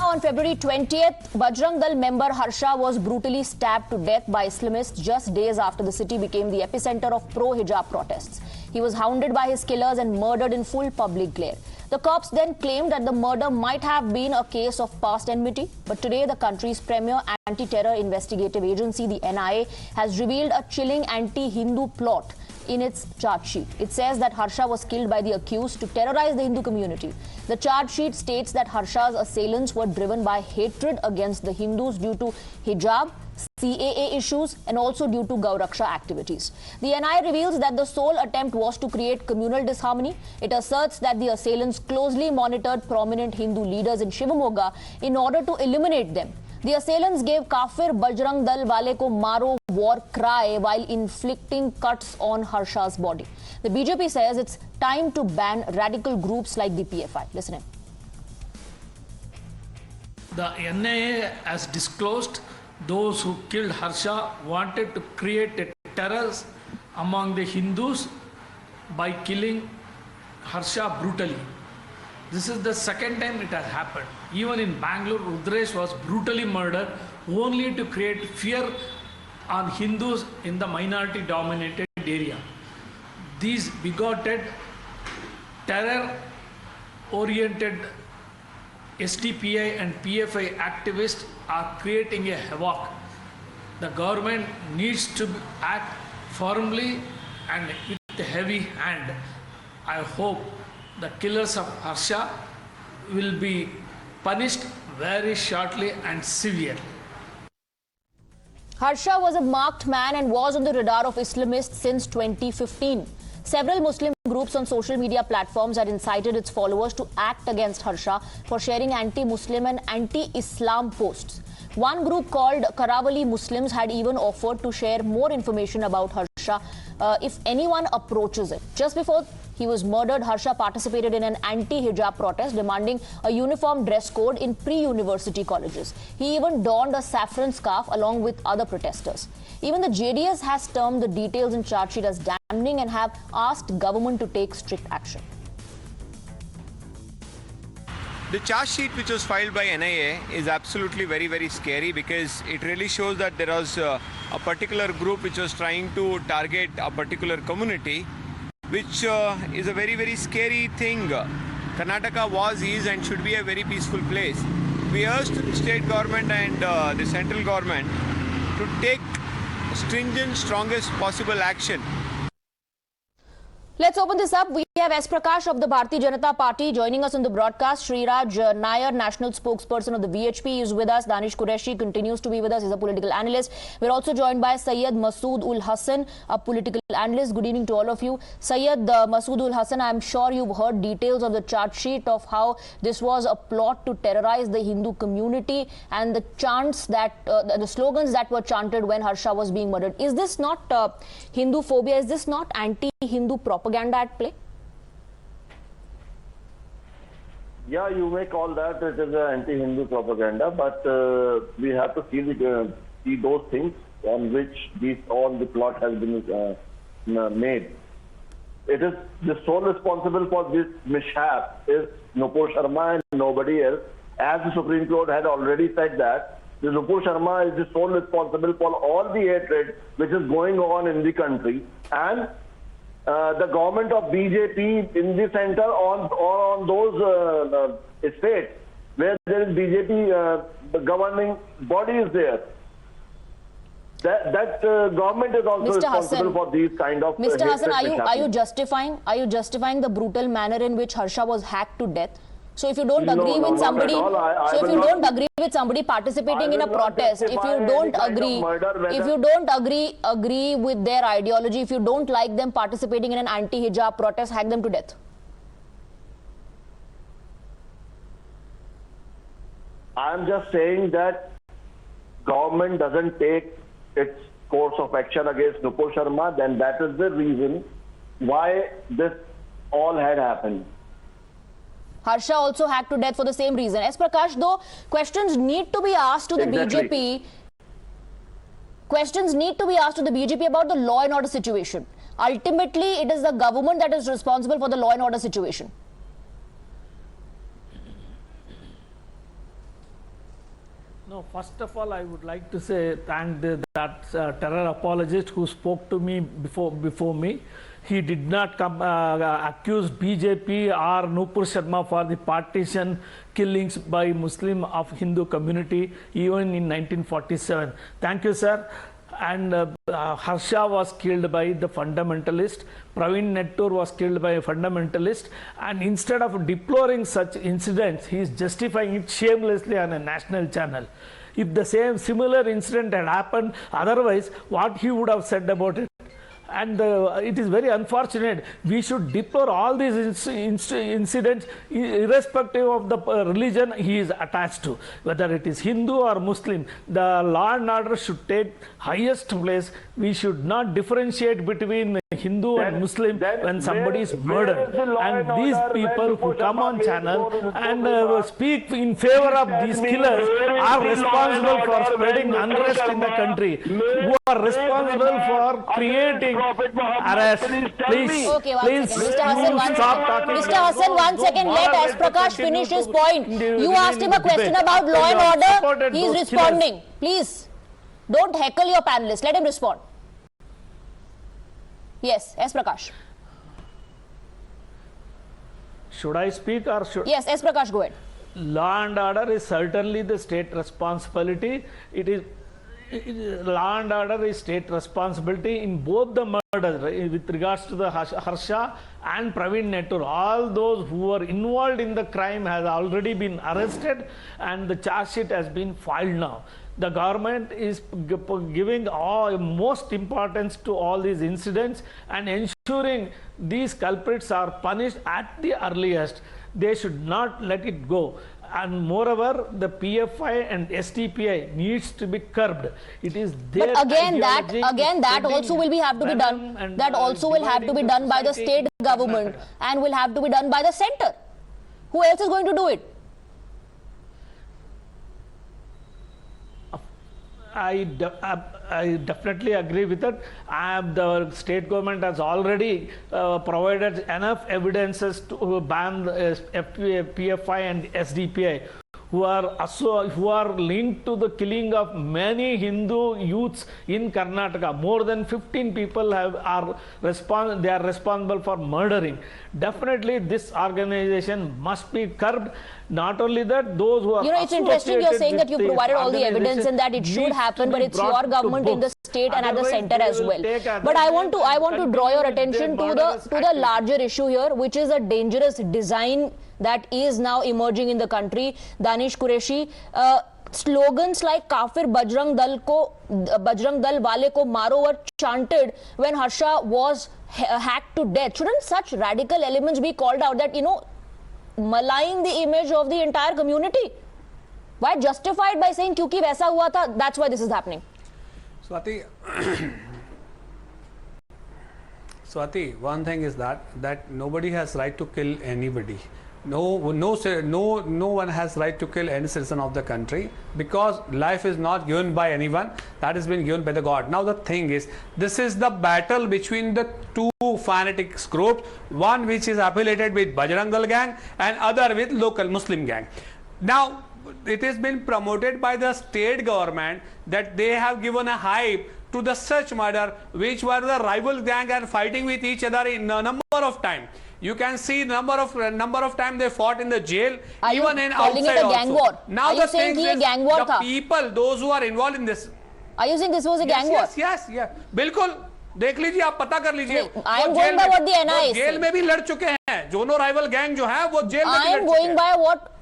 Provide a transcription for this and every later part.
on February 20th, Bajrang Dal member Harsha was brutally stabbed to death by Islamists just days after the city became the epicenter of pro-hijab protests. He was hounded by his killers and murdered in full public glare. The cops then claimed that the murder might have been a case of past enmity. But today, the country's premier anti-terror investigative agency, the NIA, has revealed a chilling anti-Hindu plot in its charge sheet. It says that Harsha was killed by the accused to terrorize the Hindu community. The charge sheet states that Harsha's assailants were driven by hatred against the Hindus due to hijab, CAA issues and also due to Gauraksha activities. The NIA reveals that the sole attempt was to create communal disharmony. It asserts that the assailants closely monitored prominent Hindu leaders in Shivamogga in order to eliminate them. The assailants gave Kafir Bajrang Dal wale ko maro war cry while inflicting cuts on Harsha's body. The BJP says it's time to ban radical groups like the PFI. Listen in. The NIA has disclosed those who killed Harsha wanted to create a terror among the Hindus by killing Harsha brutally. This is the second time it has happened. Even in Bangalore, Rudresh was brutally murdered only to create fear on Hindus in the minority-dominated area. These bigoted, terror-oriented SDPI and PFI activists are creating a havoc. The government needs to act firmly and with a heavy hand. I hope the killers of Harsha will be punished very shortly and severely. Harsha was a marked man and was on the radar of Islamists since 2015. Several Muslim groups on social media platforms had incited its followers to act against Harsha for sharing anti-Muslim and anti-Islam posts. One group called Karawali Muslims had even offered to share more information about Harsha if anyone approaches it. Just before he was murdered, Harsha participated in an anti-hijab protest demanding a uniform dress code in pre-university colleges. He even donned a saffron scarf along with other protesters. Even the JDS has termed the details in charge sheet as damning and have asked government to take strict action. The charge sheet which was filed by NIA is absolutely very scary because it really shows that there was a particular group which was trying to target a particular community, which is a very scary thing. Karnataka was, is and should be a very peaceful place. We urge the state government and the central government to take stringent, strongest possible action. Let's open this up. We have S. Prakash of the Bharatiya Janata Party joining us on the broadcast. Shri Raj Nayar, national spokesperson of the VHP, is with us. Danish Qureshi continues to be with us. He's a political analyst. We're also joined by Syyed Masood Ul Hasan, a political analyst. Good evening to all of you. Syyed Masood Ul Hasan, I'm sure you've heard details of the charge sheet of how this was a plot to terrorize the Hindu community and the chants that, the slogans that were chanted when Harsha was being murdered. Is this not Hindu phobia? Is this not anti-Hindu propaganda at play? Yeah, you may call that it is an anti-Hindu propaganda, but we have to see those things on which all the plot has been made. It is the sole responsible for this mishap is Nupur Sharma and nobody else. As the Supreme Court had already said that, the Nupur Sharma is the sole responsible for all the hatred which is going on in the country, and the government of BJP in the center on those states where there is BJP the governing body is there. That government is also Mr. responsible Hasan, for these kind of Mr. Hasan, are you justifying the brutal manner in which Harsha was hacked to death? So if you don't agree with somebody, participating in a protest, if you don't agree with their ideology, if you don't like them participating in an anti-hijab protest, hack them to death. I'm just saying that government doesn't take its course of action against Nupur Sharma, then that is the reason why this all had happened. Harsha also hacked to death for the same reason. S. Prakash, though, questions need to be asked to the BJP. Questions need to be asked to the BJP about the law and order situation. Ultimately, it is the government that is responsible for the law and order situation. No, first of all, I would like to say thank that terror apologist who spoke to me before me. He did not accuse BJP or Nupur Sharma for the partition killings by Muslim of Hindu community even in 1947. Thank you, sir. And Harsha was killed by the fundamentalist. Praveen Nettur was killed by a fundamentalist. And instead of deploring such incidents, he is justifying it shamelessly on a national channel. If the similar incident had happened otherwise, what he would have said about it? And it is very unfortunate. We should deplore all these incidents irrespective of the religion he is attached to. Whether it is Hindu or Muslim, the law and order should take highest place. We should not differentiate between Hindu and Muslim when somebody is murdered. And these people who come on channel and speak in favor of these killers are responsible for spreading unrest in the country, who are responsible for creating arrest. Please, okay, please, Mr. Hasan, stop talking. Mr. Hasan, 1 second. Let S. Prakash finish his point. You asked him a question about law and order. He is responding. Please, don't heckle your panelists. Let him respond. Yes, S. Prakash. Should I speak or should? Yes, S. Prakash, go ahead. Law and order is certainly the state responsibility. Law and order is state responsibility in both the murders with regards to the Harsha and Praveen Nettur. All those who were involved in the crime has already been arrested and the charge sheet has been filed now. The government is giving most importance to all these incidents and ensuring these culprits are punished at the earliest. They should not let it go. And moreover, the PFI and SDPI needs to be curbed. It is their but again that also will have to be done. That also will have to be done by the state government and will have to be done by the center. Who else is going to do it? I definitely agree with it. The state government has already provided enough evidences to ban PFI and SDPI, who are linked to the killing of many Hindu youths in Karnataka. More than 15 people are responsible for murdering. Definitely, this organization must be curbed. Not only that, those who are it's interesting you're saying that you provided all the evidence and that it should happen, but it's your government in the state and at the center as well. But I want to draw your attention to the larger issue here, which is a dangerous design that is now emerging in the country. Danish Qureshi, slogans like "Kafir Bajrang Dal wale ko maro" were chanted when Harsha was hacked to death. Shouldn't such radical elements be called out that, malign the image of the entire community? Why justify it by saying kyunki waisa hua tha, that's why this is happening? Swati, one thing is that nobody has right to kill anybody. No one has right to kill any citizen of the country, because life is not given by anyone. That has been given by the God. Now the thing is, this is the battle between the two fanatic groups, one which is affiliated with Bajrang Dal gang and other with local Muslim gang. Now it has been promoted by the state government that they have given a hype to the such murder, which were the rival gang and fighting with each other in a number of time. You can see number of time they fought in the jail, even in outside it a gang also. War? Now the thing is, gang war the people, those who are involved in this. Are you saying this was a gang war? Yes. बिल्कुल देख लीजिए, आप पता कर लीजिए. I am going by what the NIA is saying. जेल में भी लड़ चुके हैं. दोनों rival gang जो है वो जेल में भी लड़ चुके हैं.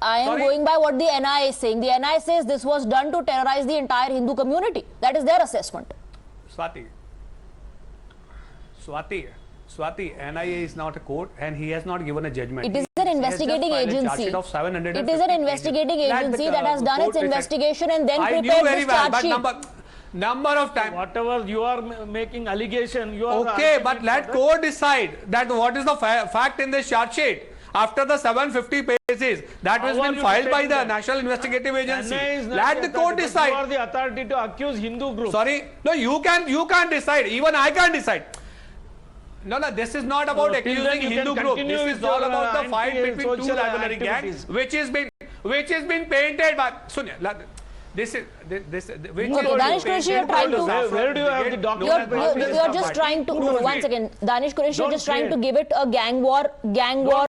I am going by what the NIA is saying. The NIA says this was done to terrorize the entire Hindu community. That is their assessment. Swati, NIA is not a court and he has not given a judgment. It is an investigating agency. It is an investigating agency that has done its investigation and then prepared this charge sheet. Number of times. Whatever you are making allegation, you are okay, but let court decide that what is the fact in this charge sheet. After the 750 pages that has been filed by the National Investigative Agency, let the court decide. You are the authority to accuse Hindu groups. Sorry, no, you can't decide. Even I can't decide. No, this is not about accusing Hindu group. This is all about the fight between two rivalry gangs, which has been painted by. This is which Okay, Danish Qureshi, you're trying to. Where do you have the document? You're just trying to. No, one second. Danish Qureshi, you're just trying to give it a gang war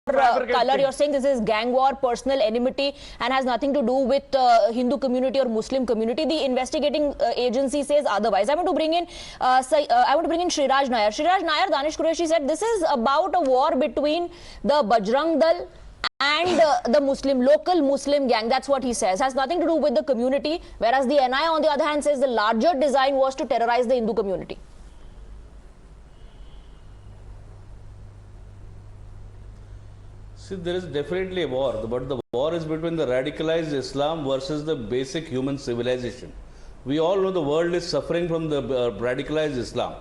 color. You're saying this is gang war, personal enmity, and has nothing to do with Hindu community or Muslim community. The investigating agency says otherwise. I want to bring in Shri Raj Nayar. Shri Raj Nayar, Danish Qureshi said this is about a war between the Bajrang Dal and the local Muslim gang. That's what he says. Has nothing to do with the community, whereas the NI on the other hand says the larger design was to terrorize the Hindu community. See, there is definitely a war, but the war is between the radicalized Islam versus the basic human civilization. We all know the world is suffering from the radicalized Islam.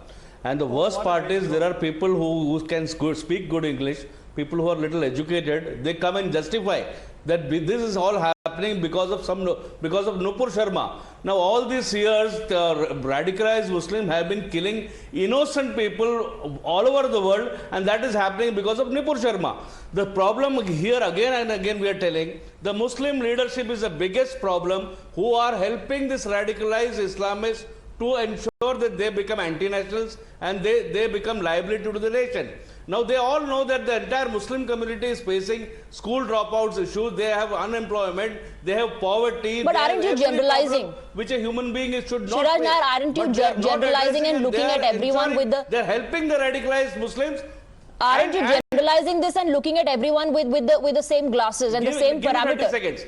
And the worst part is there are people who can speak good English, people who are little educated, they come and justify that this is all happening because of Nupur Sharma. Now all these years, radicalized Muslims have been killing innocent people all over the world, and that is happening because of Nupur Sharma. The problem here again and again we are telling, the Muslim leadership is the biggest problem, who are helping this radicalized Islamists to ensure that they become anti-nationals and they become liability to the nation. Now they all know that the entire Muslim community is facing school dropouts issues, they have unemployment, they have poverty. But aren't you generalizing? Which a human being should not Shri Raj Nayar, aren't you generalizing and looking at everyone with the... They are helping the radicalized Muslims. Aren't you generalizing this and looking at everyone with the same glasses and the same parameter? 30 seconds.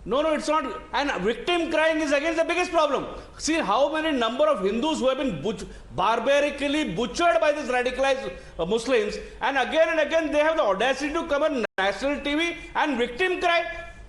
No, it's not. And victim crying is again the biggest problem. See how many number of Hindus who have been barbarically butchered by these radicalized Muslims, and again they have the audacity to come on national TV and victim cry.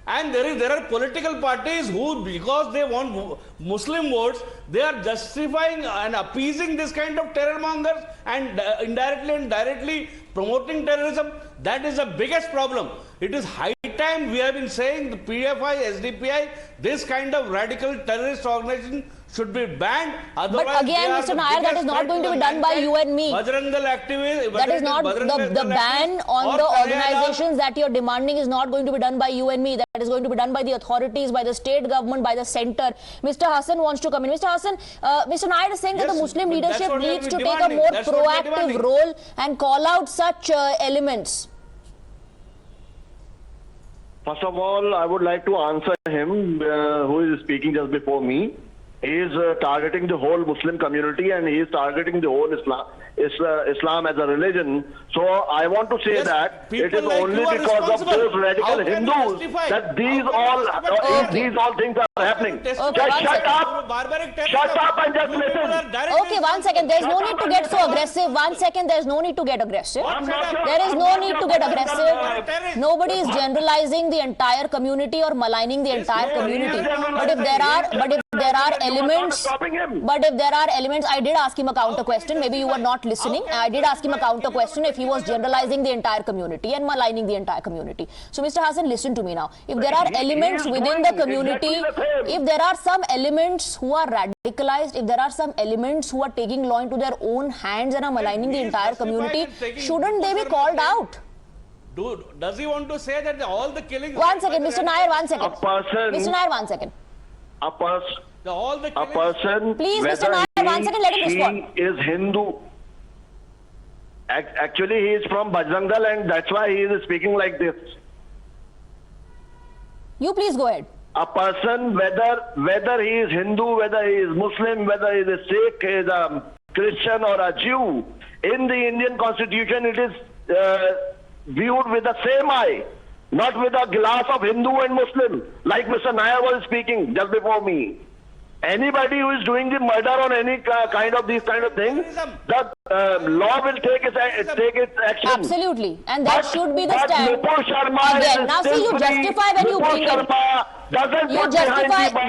And there are political parties who, because they want Muslim votes, they are justifying and appeasing this kind of terror mongers and indirectly and directly promoting terrorism. That is the biggest problem. It is high time we have been saying the PFI, SDPI, this kind of radical terrorist organization should be banned. Otherwise, but again, Mr. Nayar, that is not going to be done by you and me. Bajrang Dal activists. That is not the ban on the organizations that you're demanding is not going to be done by you and me. That is going to be done by the authorities, by the state government, by the center. Mr. Hasan wants to come in. Mr. Hasan, Mr. Nayar is saying that the Muslim leadership needs to take a more proactive role and call out such elements. First of all, I would like to answer him, who is speaking just before me. He is targeting the whole Muslim community and he is targeting the whole Islam as a religion. So I want to say that it is like only because of those radical Hindus that these all things are happening. Okay, Just shut up and just listen. Okay, 1 second. There's no need to get so aggressive. 1 second. There's no need to get aggressive. There is no need to get aggressive. Nobody is generalizing the entire community or maligning the entire community. But if there are elements, I did ask him a counter question. Maybe you were not listening. I did ask him a counter question if he was generalizing the entire community and maligning the entire community. So, Mr. Hasan, listen to me now. If there are elements within the community, if there are some elements who are radicalized, if there are some elements who are taking law into their own hands and are maligning the entire community, shouldn't they be called out? Dude, does he want to say that all the killings... 1 second, Mr. Nayar, 1 second. Mr. Nayar, 1 second. A person, please, Mr. Nayar, 1 second, let him respond. He is Hindu. Actually, he is from Bajrang Dal and that's why he is speaking like this. You please go ahead. A person, whether he is Hindu, whether he is Muslim, whether he is a Sikh, he is a Christian or a Jew, in the Indian constitution it is viewed with the same eye, not with a glass of Hindu and Muslim, like Mr. Nayar was speaking just before me. Anybody who is doing the murder on any kind of these kind of things, the law will take its action. Absolutely, and that should be the stand. Again, now see, you justify when you bring in.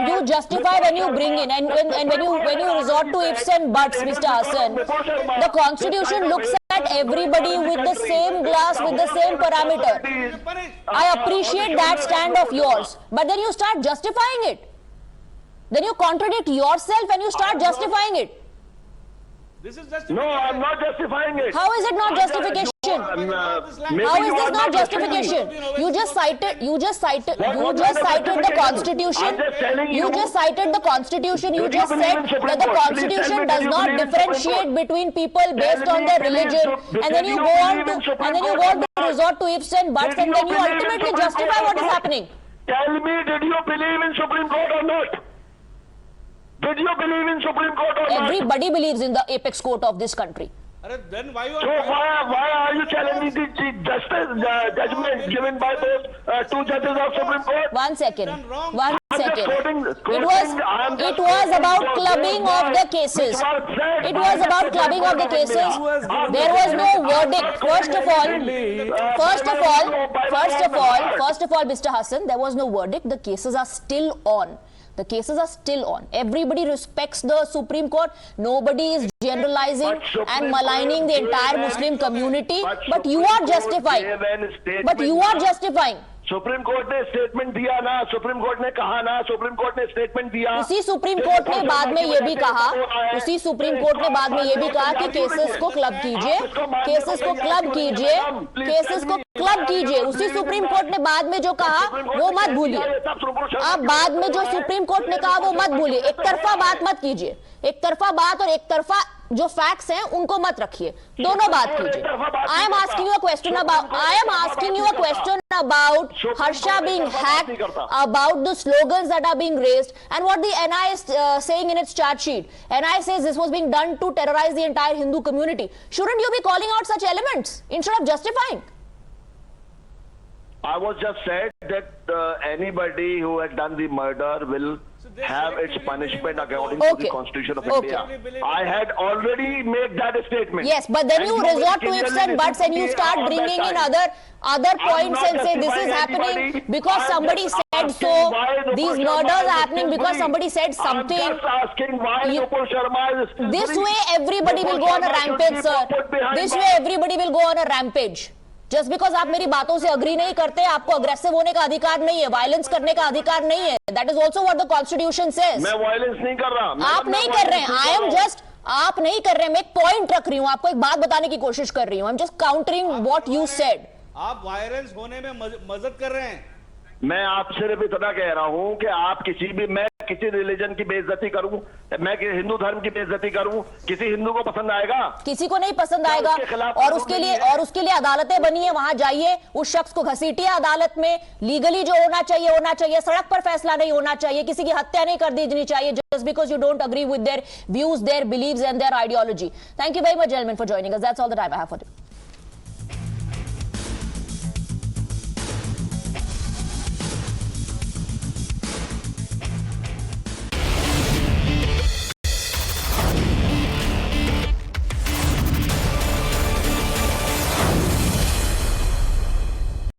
You justify when you bring in, and when you resort to ifs and buts, Mr. Hasan. The Constitution looks at everybody with the same glass, with the same parameter. I appreciate that stand of yours, but then you start justifying it. Then you contradict yourself and you start justifying it. This is just No, I'm not justifying it. How is it not justification? How is this not justification? You just cited the Constitution. You just cited the Constitution. You just said that the Constitution does not differentiate between people based on their religion, and then you go on to resort to ifs and buts, and then you ultimately justify what is happening. Tell me, did you believe in Supreme Court or not? Did you believe in Supreme Court or not? Everybody believes in the apex court of this country. Then why you are... So why are you challenging the judgment given by those two judges of Supreme Court? One second. It was about clubbing of the cases. It was about clubbing of the cases. There was no verdict. First of all, Mr. Hassan, there was no verdict. The cases are still on. The cases are still on. Everybody respects the Supreme Court. Nobody is generalizing and maligning the entire Muslim community. But you are justifying. Supreme court ने statement दिया ना, supreme court ने कहा ना, supreme court ने statement दिया। उसी supreme court ने बाद में ये भी कहा कि केसेस को क्लब कीजिए। उसी सुप्रीम कोर्ट ने बाद में जो कहा वो मत भूलिए। आप बाद में जो सुप्रीम कोर्ट ने कहा वो मत भूलिए। एक तरफा बात मत कीजिए। एक तरफा बात और एक तरफा जो फैक्ट्स हैं उनको मत रखिए, दोनों बात कीजिए। I am asking you a question about Harsha being hacked, about the slogans that are being raised, and what the NI is saying in its charge sheet. NI says this was being done to terrorize the entire Hindu community. Shouldn't you be calling out such elements instead of justifying? I was just said that anybody who had done the murder will have its punishment according to the Constitution of India. I had already made that statement. Yes, but then you resort to ifs and buts and you start bringing in other points and say this is happening because somebody said so. These murders are happening because somebody said something. I'm just asking why Nupur Sharma is... This way everybody will go on a rampage, sir. This way everybody will go on a rampage. Just because आप मेरी बातों से agree नहीं करते, आपको aggressive होने का अधिकार नहीं है, वायलेंस करने का अधिकार नहीं है. That is also what the constitution says. मैं वायलेंस नहीं कर रहा. आप नहीं कर रहे हैं. आप नहीं कर रहे हैं. मैं एक पॉइंट रख रही हूँ, आपको एक बात बताने की कोशिश कर रही हूँ. I am just countering what you said. आप वायलेंस होने में मदद कर रहे हैं. मैं आपसे सिर्फ इतना कह रहा हूं कि आप मैं किसी रिलीजन की बेइज्जती करूं, मैं हिंदू धर्म की बेइज्जती करूं, किसी हिंदू को पसंद आएगा? किसी को नहीं पसंद आएगा. और उसके लिए अदालतें बनी है, वहां जाइए, उस शख्स को घसीटिए अदालत में. लीगली जो होना चाहिए. सड़क पर फैसला नहीं होना चाहिए. किसी की हत्या नहीं कर दी चाहिए just because you don't agree with their views, their beliefs and their ideology. Thank you very much, gentlemen, for joining us. That's all the time I have for today.